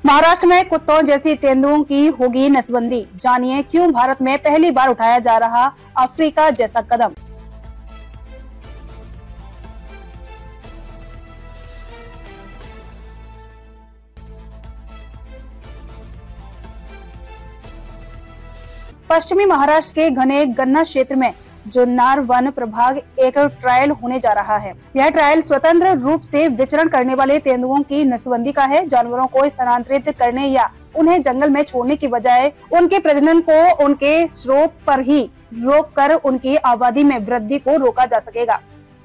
महाराष्ट्र में कुत्तों जैसी तेंदुओं की होगी नसबंदी। जानिए क्यों भारत में पहली बार उठाया जा रहा अफ्रीका जैसा कदम। पश्चिमी महाराष्ट्र के घने गन्ना क्षेत्र में जुन्नर वन प्रभाग एक ट्रायल होने जा रहा है। यह ट्रायल स्वतंत्र रूप से विचरण करने वाले तेंदुओं की नसबंदी का है। जानवरों को स्थानांतरित करने या उन्हें जंगल में छोड़ने की बजाय उनके प्रजनन को उनके स्रोत पर ही रोककर उनकी आबादी में वृद्धि को रोका जा सकेगा।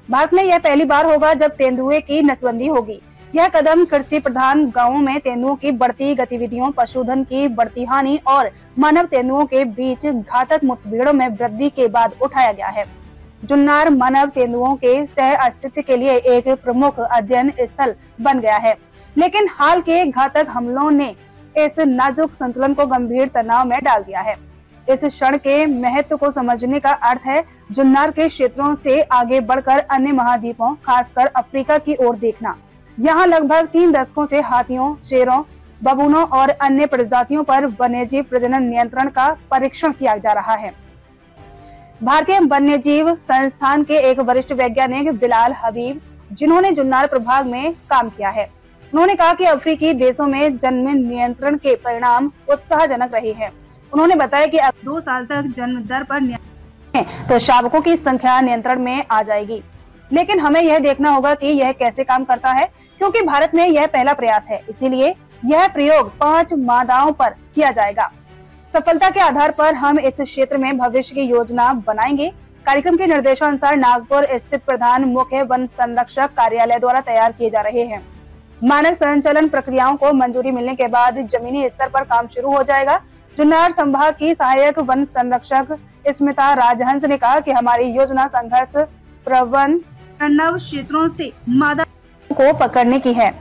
भारत में यह पहली बार होगा जब तेंदुए की नसबंदी होगी। यह कदम कृषि प्रधान गांवों में तेंदुओं की बढ़ती गतिविधियों, पशुधन की बढ़ती हानि और मानव तेंदुओं के बीच घातक मुठभेड़ों में वृद्धि के बाद उठाया गया है। जुन्नर मानव तेंदुओं के सह अस्तित्व के लिए एक प्रमुख अध्ययन स्थल बन गया है, लेकिन हाल के घातक हमलों ने इस नाजुक संतुलन को गंभीर तनाव में डाल दिया है। इस क्षण के महत्व को समझने का अर्थ है जुन्नर के क्षेत्रों से आगे बढ़कर अन्य महाद्वीपों, खासकर अफ्रीका की ओर देखना। यहाँ लगभग 3 दशकों से हाथियों, शेरों, बबूनों और अन्य प्रजातियों पर वन्यजीव प्रजनन नियंत्रण का परीक्षण किया जा रहा है। भारतीय वन्यजीव संस्थान के एक वरिष्ठ वैज्ञानिक बिलाल हबीब, जिन्होंने जुन्नर प्रभाग में काम किया है, उन्होंने कहा कि अफ्रीकी देशों में जन्म नियंत्रण के परिणाम उत्साहजनक रहे हैं। उन्होंने बताया कि अब 2 साल तक जन्म दर पर नियंत्रण है तो शावकों की संख्या नियंत्रण में आ जाएगी। लेकिन हमें यह देखना होगा कि यह कैसे काम करता है, क्योंकि भारत में यह पहला प्रयास है। इसीलिए यह प्रयोग 5 मादाओं पर किया जाएगा। सफलता के आधार पर हम इस क्षेत्र में भविष्य की योजना बनाएंगे। कार्यक्रम के निर्देशानुसार नागपुर स्थित प्रधान मुख्य वन संरक्षक कार्यालय द्वारा तैयार किए जा रहे हैं। मानक संचालन प्रक्रियाओं को मंजूरी मिलने के बाद जमीनी स्तर पर काम शुरू हो जाएगा। जुन्नर संभाग की सहायक वन संरक्षक स्मिता राजहंस ने कहा कि हमारी योजना संघर्ष प्रवण क्षेत्रों से मादा को पकड़ने की है।